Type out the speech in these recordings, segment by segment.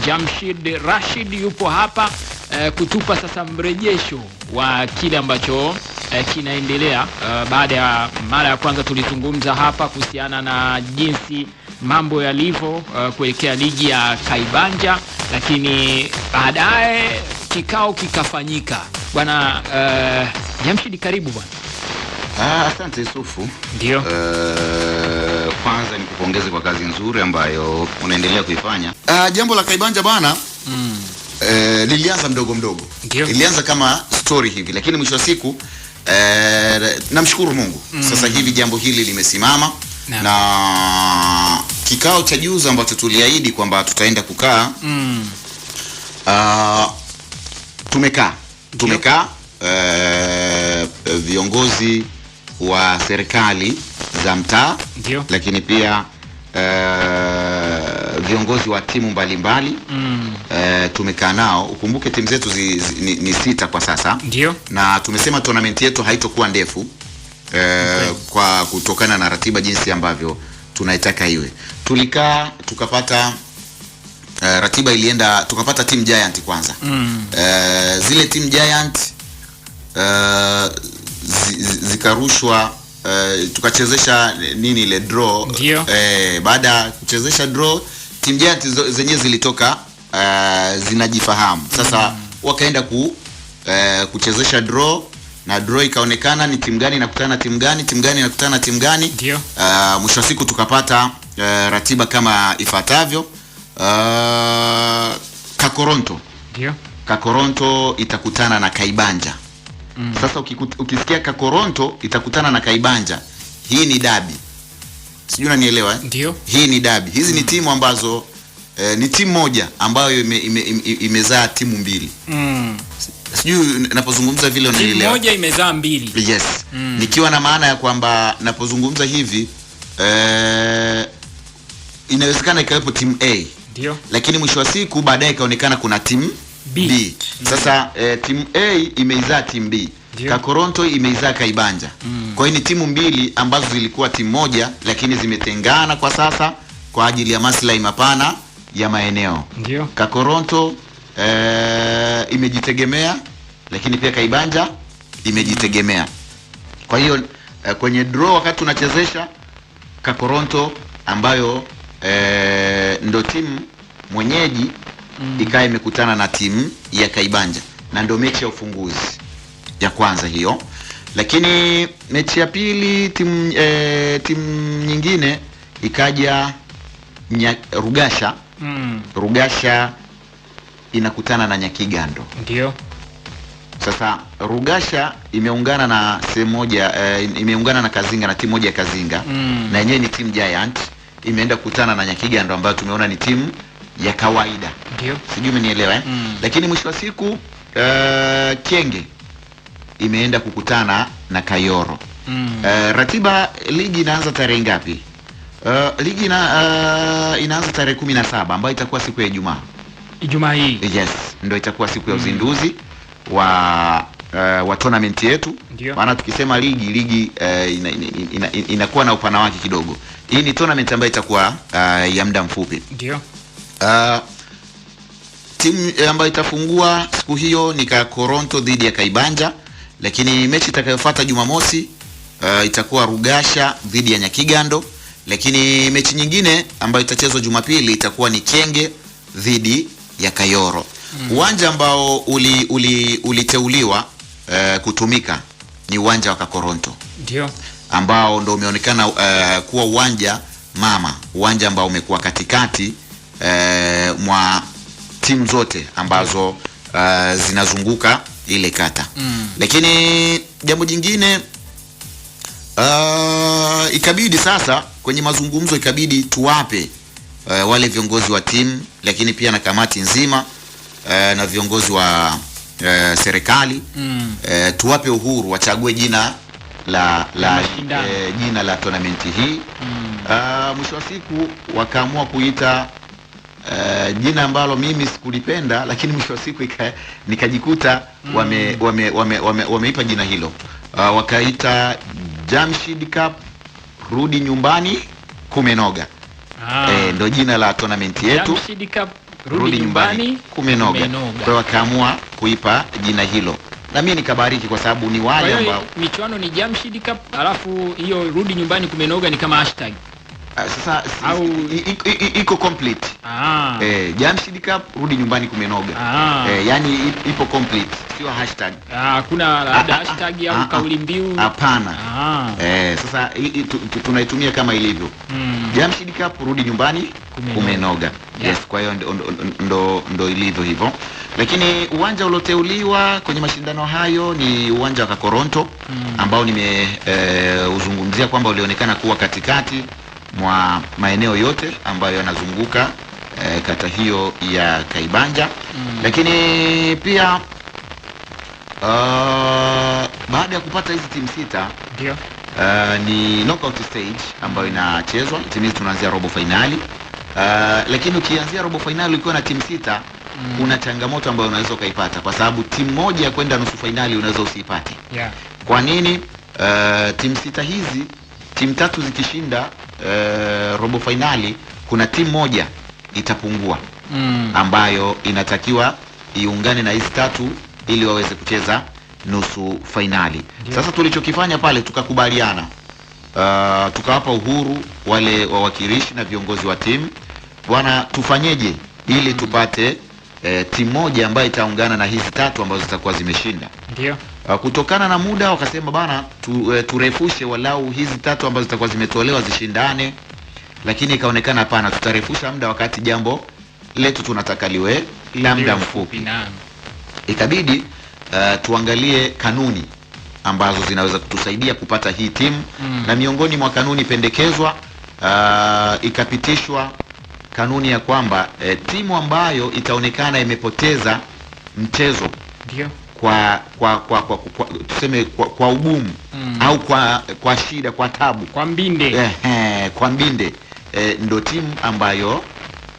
Jamshid Rashid yupo hapa kutupa sasa mrejesho wa kile ambacho kinaendelea. Baada ya mara ya kwanza tulizungumza hapa kuhusiana na jinsi mambo yalivyo kuelekea ligi ya Kaibanja, lakini baadaye kikao kikafanyika. Bwana Jamshid, karibu bwana. Asante Yusufu. Ndio. Kwanza nikupongeze kwa kazi nzuri ambayo unaendelea kuifanya. Jambo la Kaibanja bwana, lilianza mdogo mdogo. Lilianza kama story hivi, lakini mwisho wa siku namshukuru Mungu. Sasa hivi jambo hili limesimama na kikao cha juzi ambacho tuliahidi kwamba tutaenda kukaa. Tumekaa viongozi wa serikali za mtaa, lakini pia viongozi wa timu mbalimbali tumekaa nao. Ukumbuke timu zetu ni 6 kwa sasa. Na tumesema tournament yetu haitokuwa ndefu kwa kutokana na ratiba jinsi ambavyo tunaitaka iwe. Tulikaa tukapata ratiba ilienda, tukapata team Giant kwanza. Zile team Giant zikarushwa, tukachezesha nini ile draw. Baada ya kuchezesha draw, team Giant zenyewe zilitoka zinajifahamu. Sasa wakaenda kuchezesha draw, na draw ikaonekana ni timu gani inakutana na timu gani, timu gani inakutana na timu gani. Mwisho wa siku tukapata ratiba kama ifuatavyo. Kakoronto itakutana na Kaibanja. Sasa ukisikia Kakoronto itakutana na Kaibanja, hii ni dabi. Sijui unanielewa Hii ni dabi. Hizi ni timu ambazo ni timu moja ambayo imezaa timu mbili. Sijui napozungumza vile unanielewa. Timu moja imezaa mbili. Yes. Nikiwa na maana ya kwamba napozungumza hivi inawezekana ikawepo timu A. Lakini mwisho wa siku baadaye ikaonekana kuna timu B. Sasa timu A imeizaa timu B. Kakoronto imeizaa Kaibanja. Kwa hiyo ni timu mbili ambazo zilikuwa timu moja, lakini zimetengana kwa sasa kwa ajili ya maslahi mapana ya maeneo. Kakoronto imejitegemea, lakini pia Kaibanja imejitegemea. Kwa hiyo kwenye draw wakati tunachezesha, Kakoronto ambayo ndo timu mwenyeji ikawa imekutana na timu ya Kaibanja, na ndo mechi ya ufunguzi ya kwanza hiyo. Lakini mechi ya pili timu nyingine ikaja Rugasha. Rugasha inakutana na Nyakigando. Sasa Rugasha imeungana na sehemu moja, imeungana na Kazinga, na timu moja ya Kazinga, na yenyewe ni timu Giant, imeenda kukutana na Nyakigando ambayo tumeona ni timu ya kawaida. Sijui umenielewa Lakini mwisho wa siku Kenge imeenda kukutana na Kayoro. Ratiba ligi inaanza tarehe ngapi? Ligi inaanza tarehe 17 ambayo itakuwa siku ya Ijumaa hii. Yes, ndio itakuwa siku ya uzinduzi wa tournament yetu. Maana tukisema ligi inakuwa na upana wake kidogo. Hii ni tournament ambayo itakuwa ya muda mfupi. Timu ambayo itafungua siku hiyo ni Kakoronto dhidi ya Kaibanja, lakini mechi itakayofuata Jumamosi itakuwa Rugasha dhidi ya Nyakigando, lakini mechi nyingine ambayo itachezwa Jumapili itakuwa ni Kenge dhidi ya Kayoro. Uwanja ambao uliteuliwa kutumika ni uwanja wa Kakoronto. Ambao ndio umeonekana kuwa uwanja mama, uwanja ambao umekuwa katikati mwa timu zote ambazo zinazunguka ile kata. Lakini jambo jingine, ikabidi sasa kwenye mazungumzo ikabidi tuwape wale viongozi wa timu, lakini pia na kamati nzima na viongozi wa serikali tuwape uhuru wachague jina jina la tournament hii. Mwisho wa siku wakaamua kuita jina ambalo mimi sikulipenda, lakini mwisho wa siku nikajikuta wameipa jina hilo. Wakaita Jamshid Cup rudi nyumbani kumenoga. Ndio jina la tournament yetu. Jamshid Cup rudi nyumbani kumenoga. Kwa hiyo wakaamua kuipa jina hilo, na mimi nikabariki kwa sababu ni wale ambao michuano ni Jamshid Cup, alafu hiyo rudi nyumbani kumenoga ni kama hashtag. Sasa iko complete. Jamshid Cup rudi nyumbani kumenoga. Yani ipo complete, sio hashtag. Kuna labda hashtag au kauli mbiu? Hapana. Sasa tunaitumia kama ilivyo. Jamshid Cup rudi nyumbani kumenoga. Yes, kwa hiyo ndo ilivyo hivyo. Lakini uwanja ulioteuliwa kwenye mashindano hayo ni uwanja wa Kakoronto ambao uzungumzia kwamba ulionekana kuwa katikati mwa maeneo yote ambayo yanazunguka kata hiyo ya Kaibanja. Lakini pia baada ya kupata hizi timu 6 ndio ni knockout stage ambayo inachezwa. Timu tunaanzia robo finali. Lakini ukianzia robo finali ukiwa na timu 6 kuna changamoto ambayo unaweza ukaipata, kwa sababu timu moja ya kwenda nusu finali unaweza usiipate. Kwa nini? Timu 6 hizi, timu 3 zikishinda robo finali, kuna timu moja itapungua ambayo inatakiwa iungane na hizi 3 ili waweze kucheza nusu finali. Sasa tulichokifanya pale, tukakubaliana, tukawapa uhuru wale wawakilishi na viongozi wa timu, bwana, tufanyeje ili tupate timu moja ambayo itaungana na hizi 3 ambazo zitakuwa zimeshinda. Ndio. Kutokana na muda wakasema bana, turefushe walau hizi 3 ambazo zitakuwa zimetolewa zishindane, lakini ikaonekana hapana, tutarefusha muda wakati jambo letu tunataka liwe la muda mfupi. Ikabidi tuangalie kanuni ambazo zinaweza kutusaidia kupata hii timu, na miongoni mwa kanuni pendekezwa ikapitishwa kanuni ya kwamba timu ambayo itaonekana imepoteza mchezo tuseme kwa ugumu au kwa shida, kwa tabu, kwa mbinde, kwa mbinde, ndo timu ambayo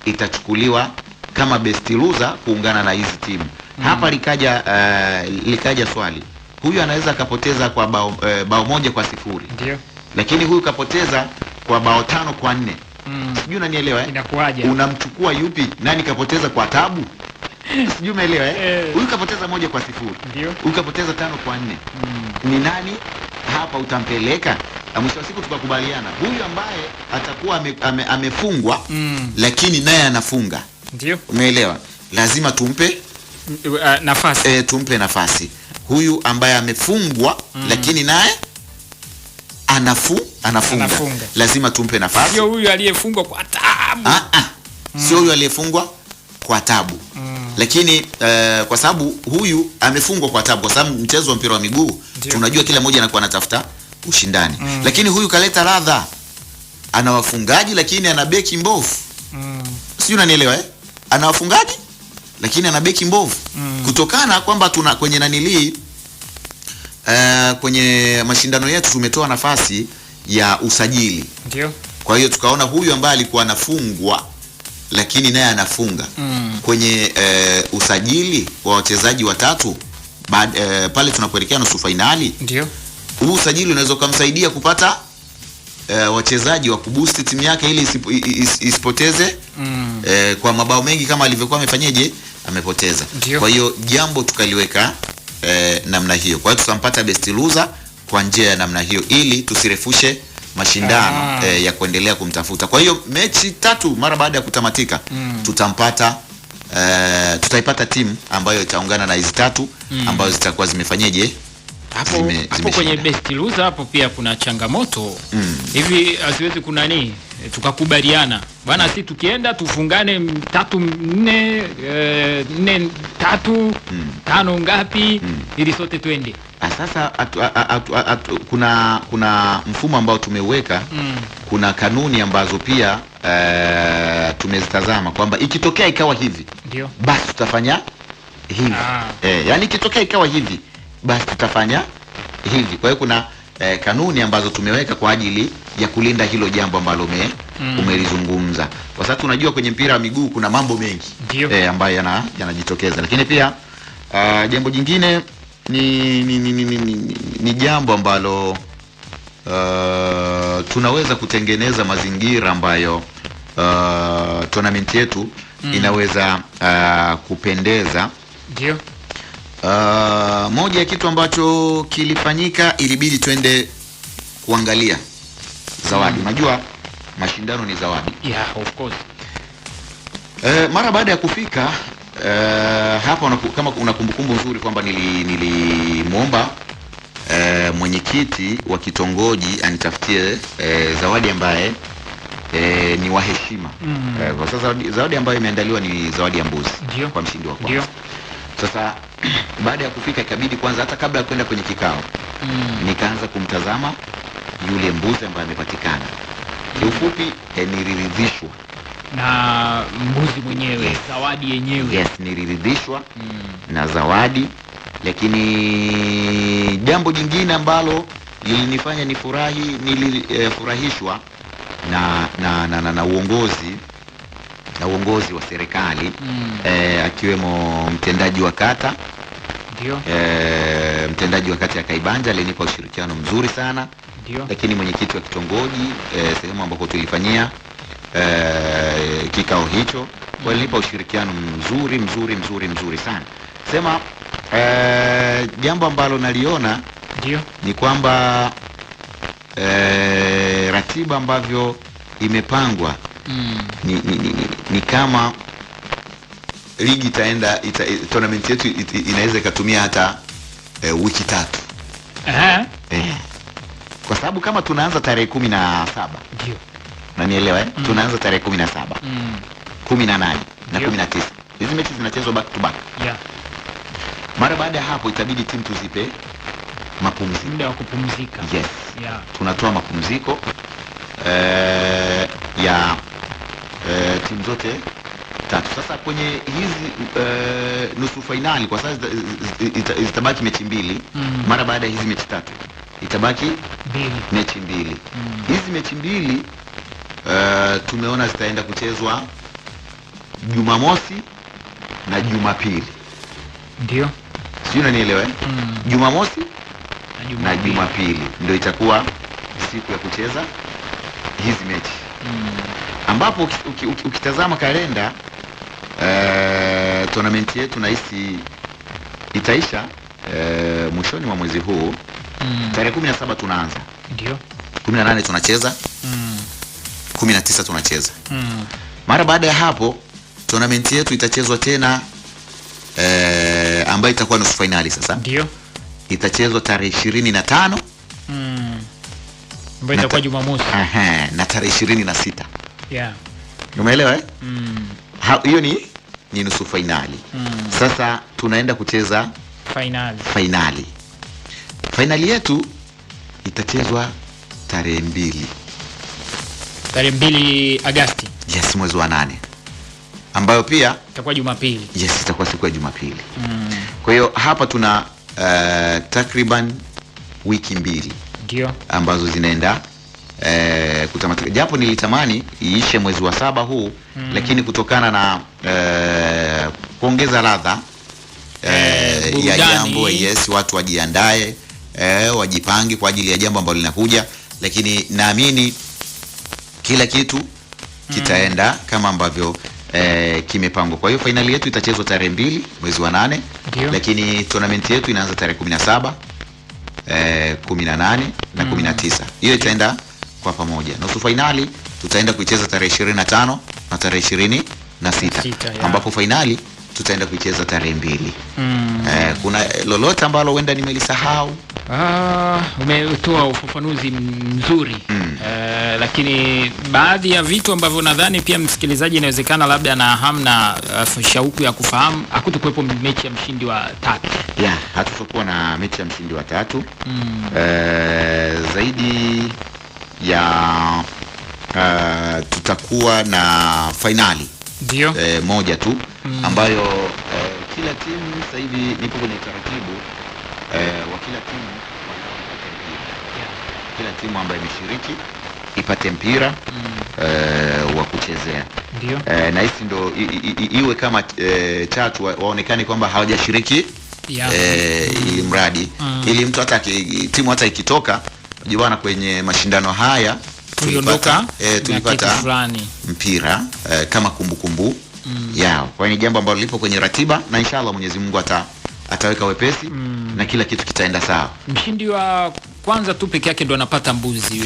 itachukuliwa kama best loser kuungana na hizi timu. Hapa likaja swali, huyu anaweza akapoteza kwa bao 1-0, ndio, lakini huyu kapoteza kwa bao 5-4. Sijui unanielewa Inakuaje? Unamchukua yupi? Nani kapoteza kwa tabu? Sijui umeelewa Huyu kapoteza 1-0. Ndio. Huyu kapoteza 5-4. Ni nani hapa utampeleka? Na mwisho wa siku tukakubaliana huyu ambaye atakuwa amefungwa lakini naye anafunga. Ndio. Umeelewa? Lazima tumpe nafasi. Tumpe nafasi. Huyu ambaye amefungwa lakini naye anafunga. Lazima tumpe nafasi. Sio huyu aliyefungwa kwa taabu. Sio huyu aliyefungwa kwa tabu. Lakini kwa sababu huyu amefungwa kwa tabu, kwa sababu mchezo wa mpira wa miguu tunajua kila mmoja anakuwa anatafuta ushindani. Lakini huyu kaleta ladha. Ana wafungaji lakini ana beki mbovu. Sio, unanielewa Ana wafungaji lakini ana beki mbovu. Kutokana kwamba tuna kwenye nanilii kwenye mashindano yetu tumetoa nafasi ya usajili. Ndio. Kwa hiyo tukaona huyu ambaye alikuwa anafungwa lakini naye anafunga kwenye usajili wa wachezaji watatu pale tunapoelekea nusu finali. Ndio. Huu usajili unaweza kumsaidia kupata wachezaji wa kuboost timu yake ili isipoteze kwa mabao mengi kama alivyokuwa amepoteza. Kwa hiyo jambo tukaliweka namna hiyo. Kwa hiyo tutampata best loser kwa njia ya namna hiyo ili tusirefushe mashindano ya kuendelea kumtafuta. Kwa hiyo mechi 3 mara baada ya kutamatika tutaipata timu ambayo itaungana na hizi 3 ambazo zitakuwa zimefanyaje hapo kwenye best loser. Hapo pia kuna changamoto hivi, asiwezi kuna nini tukakubaliana bwana, si tukienda tufungane 3-4 4-3 5 ngapi ili sote twende. Sasa kuna mfumo ambao tumeuweka, kuna kanuni ambazo pia tumezitazama kwamba ikitokea ikawa hivi ndio basi tutafanya hivi. Yani ikitokea ikawa hivi basi tutafanya hivi. Kwa hiyo kuna kanuni ambazo tumeweka kwa ajili ya kulinda hilo jambo ambalo umelizungumza, kwa sababu tunajua kwenye mpira wa miguu kuna mambo mengi ambayo yanajitokeza. Lakini pia jambo jingine ni jambo ambalo tunaweza kutengeneza mazingira ambayo tournament yetu inaweza kupendeza. Ndio. Moja ya kitu ambacho kilifanyika, ilibidi twende kuangalia zawadi. Unajua mashindano ni zawadi. Yeah, of course. Mara baada ya kufika hapa, kama una kumbukumbu nzuri kwamba nilimwomba mwenyekiti wa kitongoji anitafutie zawadi ambaye ni wa heshima. Kwa sasa zawadi ambayo imeandaliwa ni zawadi ya mbuzi. Ndio. Kwa mshindi wa kwanza. Ndio. Sasa baada ya kufika ikabidi kwanza, hata kabla ya kwenda kwenye kikao, nikaanza kumtazama yule mbuzi ambaye amepatikana. Kiufupi niliridhishwa na mbuzi mwenyewe. Yes. Zawadi yenyewe. Yes, niliridhishwa na zawadi, lakini jambo jingine ambalo lilinifanya nilifurahishwa na uongozi wa serikali, akiwemo mtendaji wa kata. Ndio. Mtendaji wa kata ya Kaibanja alinipa ushirikiano mzuri sana. Ndio. Lakini mwenyekiti wa kitongoji sehemu ambako tulifanyia kikao hicho, walinipa ushirikiano mzuri sana. Sema jambo ambalo naliona ndio ni kwamba ratiba ambavyo imepangwa ni kama ligi itaenda tournament yetu inaweza ikatumia hata wiki 3. Kwa sababu kama tunaanza tarehe 17, ndio unanielewa tunaanza tarehe 17, 18 na 19. Hizi mechi zinachezwa back to back. Yeah. Mara baada ya hapo itabidi timu tuzipe mapumziko, muda wa kupumzika. Yes. Yeah. Tunatoa mapumziko ya timu zote 3. Sasa kwenye hizi nusu finali kwa sasa itabaki mechi 2. Mara baada ya hizi mechi 3 itabaki mechi 2. Hizi mechi 2 tumeona zitaenda kuchezwa Jumamosi na Jumapili. Ndio. Sio, unanielewa? Jumamosi na Jumapili ndio itakuwa siku ya kucheza hizi mechi. Ambapo ukitazama kalenda tournament yetu nahisi itaisha mwishoni mwa mwezi huu. Tarehe 17 tunaanza. Ndio. 18 tunacheza. 19 tunacheza. Mara baada ya hapo tournament yetu itachezwa tena ambayo itakuwa nusu finali sasa. Ndio. Itachezwa tarehe 25. Ambayo itakuwa Jumamosi. Na tarehe 26. Yeah. Umeelewa hiyo ni nusu finali. Sasa tunaenda kucheza finali. Finali yetu itachezwa tarehe 2. Tarehe 2 Agosti. Yes, mwezi wa 8. Ambayo pia itakuwa Jumapili. Yes, itakuwa siku ya Jumapili. Kwa hiyo hapa tuna takriban wiki 2. Ndio. Ambazo zinaenda kutamatika. Japo nilitamani iishe mwezi wa 7 huu, lakini kutokana na kuongeza ladha ya jambo, yes, watu wajiandae, wajipange kwa ajili ya jambo ambalo linakuja, lakini naamini kila kitu kitaenda kama ambavyo kimepangwa. Kwa hiyo finali yetu itachezwa tarehe 2 mwezi wa 8. Lakini tournament yetu inaanza tarehe 17, 18 na 19. Hiyo itaenda kwa pamoja. Nusu finali tutaenda kuicheza tarehe 25 na tarehe 26, ambapo finali tutaenda kuicheza tarehe 2. Kuna lolote ambalo huenda nimelisahau? Umetoa ufafanuzi mzuri. Lakini baadhi ya vitu ambavyo nadhani pia msikilizaji inawezekana labda na hamna shauku ya kufahamu, hakutokuwepo mechi ya mshindi wa 3. Yeah, hatutokuwa na mechi ya mshindi wa 3. Zaidi ya tutakuwa na finali. Ndio. Moja tu ambayo kila timu sasa hivi nipo kwenye taratibu wa kila timu kila timu ambayo imeshiriki ipate mpira wa kuchezea. Ndio. Na hisi ndo iwe kama chatu waonekane kwamba hawajashiriki ili mradi ili mtu hata timu hata ikitoka jibana kwenye mashindano haya tulipata mpira kama kumbukumbu yao. Kwa hiyo ni jambo ambalo lipo kwenye ratiba na inshallah Mwenyezi Mungu ataweka wepesi na kila kitu kitaenda sawa. Mshindi wa kwanza tu peke yake ndo anapata mbuzi.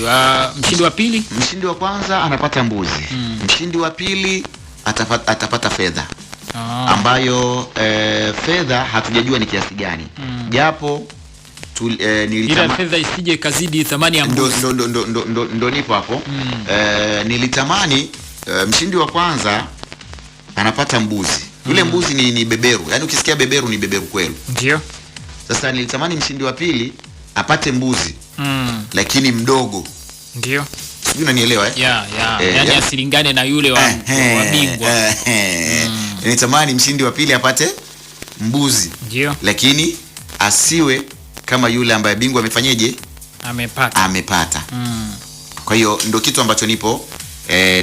Mshindi wa pili? Mshindi wa kwanza anapata mbuzi. Mshindi wa pili atapata fedha. Ambayo fedha hatujajua ni kiasi gani. Japo ila fedha isije kazidi thamani ya mbuzi. Ndo nipo hapo. Nilitamani mshindi wa kwanza anapata mbuzi. Yule mbuzi ni beberu. Yaani ukisikia beberu ni beberu kweli. Ndio. Sasa nilitamani mshindi wa pili apate mbuzi. Lakini mdogo. Ndio. Sijui unanielewa yaani asilingane na yule wa bingwa. Nilitamani mshindi wa pili apate mbuzi. Ndio. Lakini asiwe kama yule ambaye bingwa amefanyaje? Amepata. Kwa hiyo ndio kitu ambacho nipo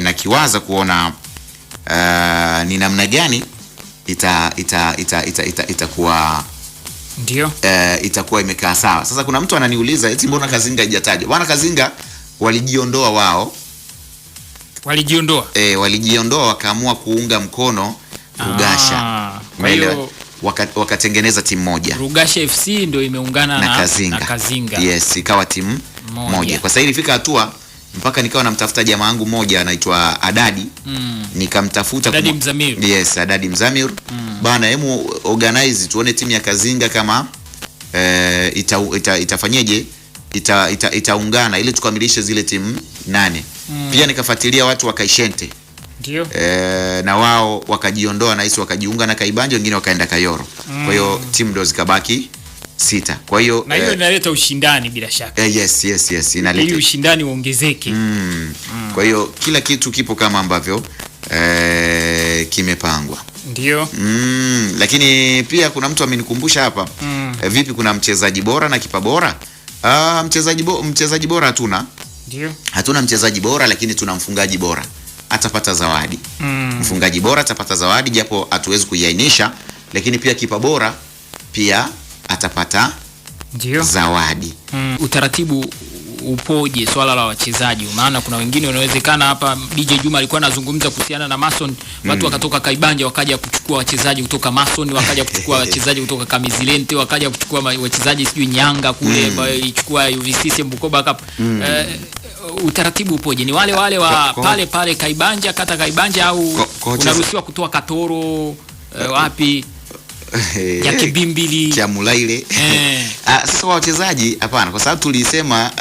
na kiwaza kuona ni namna gani itakuwa ndio itakuwa imekaa sawa. Sasa kuna mtu ananiuliza eti mbona Kazinga haijatajwa? Bwana Kazinga walijiondoa wao. Walijiondoa wakaamua kuunga mkono Rugasha. Umeelewa? Wakatengeneza timu moja. Rugasha FC ndio imeungana na Kazinga. Yes, ikawa timu moja. Kwa sasa ilifika hatua mpaka nikawa namtafuta jamaa wangu mmoja anaitwa Adadi. Nikamtafuta Adadi Mzamir. Yes, Adadi Mzamir. Bana, hemu organize tuone timu ya Kazinga kama itafanyeje? Itaungana ili tukamilishe zile timu 8. Pia nikafuatilia watu wa Kaishente. Ndio. Na wao wakajiondoa na hisi wakajiunga na Kaibanja, wengine wakaenda Kayoro. Kwa hiyo timu ndo zikabaki 6. Kwa hiyo na hiyo inaleta ushindani bila shaka. Yes, inaleta. Ili ushindani uongezeke. Kwa hiyo kila kitu kipo kama ambavyo kimepangwa. Ndio. Lakini pia kuna mtu amenikumbusha hapa. Vipi kuna mchezaji bora na kipa bora? Mchezaji bora hatuna. Ndio. Hatuna mchezaji bora, lakini tuna mfungaji bora. Atapata zawadi. Mfungaji bora atapata zawadi japo hatuwezi kuiainisha, lakini pia kipa bora pia atapata zawadi. Utaratibu upoje swala la wachezaji? Maana kuna wengine wanawezekana hapa DJ Juma alikuwa anazungumza kuhusiana na Mason, watu wakatoka Kaibanja wakaja kuchukua wachezaji kutoka Mason, wakaja kuchukua wachezaji kutoka Kamizilente, wakaja kuchukua wachezaji sijui Nyanga kule, ichukua UVCC Bukoba Cup. Utaratibu upoje? Ni wale wa pale Kaibanja, kata Kaibanja, au unaruhusiwa kutoa Katoro wapi? Ya Kibimbili, Kiamulaile. Sasa wachezaji hapana, kwa sababu tulisema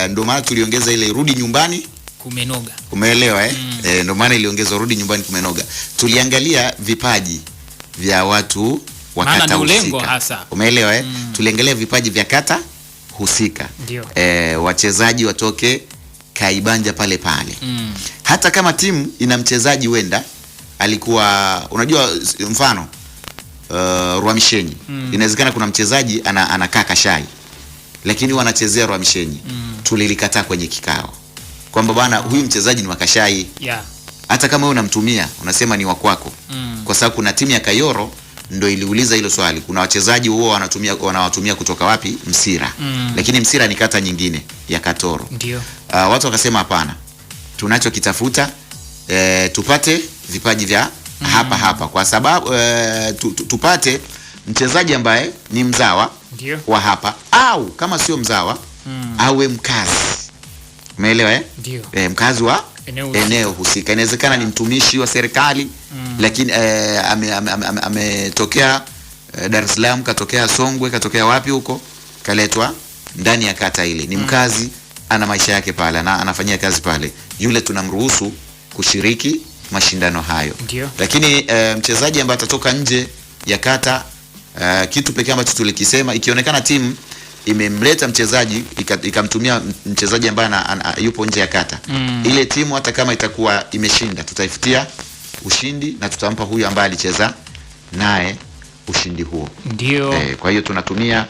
ndio maana tuliongeza ile rudi nyumbani kumenoga. Umeelewa ndio maana iliongezwa rudi nyumbani kumenoga. Tuliangalia vipaji vya watu wa kata husika. Umeelewa Tuliangalia vipaji vya kata husika. Wachezaji watoke Kaibanja pale. Hata kama timu ina mchezaji wenda alikuwa unajua mfano Rwamishenyi. Inawezekana kuna mchezaji anakaa Kashai lakini wanachezea Rwamishenyi. Tulilikataa kwenye kikao kwamba bwana huyu mchezaji ni wa Kashai. Hata kama wewe unamtumia unasema ni wa kwako. Kwa sababu kuna timu ya Kayoro ndio iliuliza hilo swali. Kuna wachezaji wao wanawatumia kutoka wapi? Msira. Lakini Msira ni kata nyingine ya Katoro. Ndio. Watu wakasema hapana. Tunachokitafuta tupate vipaji vya hapa kwa sababu tupate mchezaji ambaye ni mzawa wa hapa, au kama sio mzawa awe mkazi. Umeelewa mkazi wa eneo husika. Inawezekana ni mtumishi wa serikali lakini ametokea Dar es Salaam, katokea Songwe, katokea wapi huko, kaletwa ndani ya kata ile. Ni mkazi, ana maisha yake pale na anafanyia kazi pale. Yule tunamruhusu kushiriki mashindano hayo. Lakini mchezaji ambaye atatoka nje ya kata, kitu pekee ambacho tulikisema, ikionekana timu imemleta mchezaji ikamtumia mchezaji ambaye yupo nje ya kata, ile timu hata kama itakuwa imeshinda tutaifutia ushindi na tutampa huyu ambaye alicheza naye ushindi huo. Ndio. Kwa hiyo tunatumia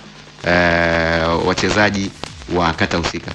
wachezaji wa kata husika.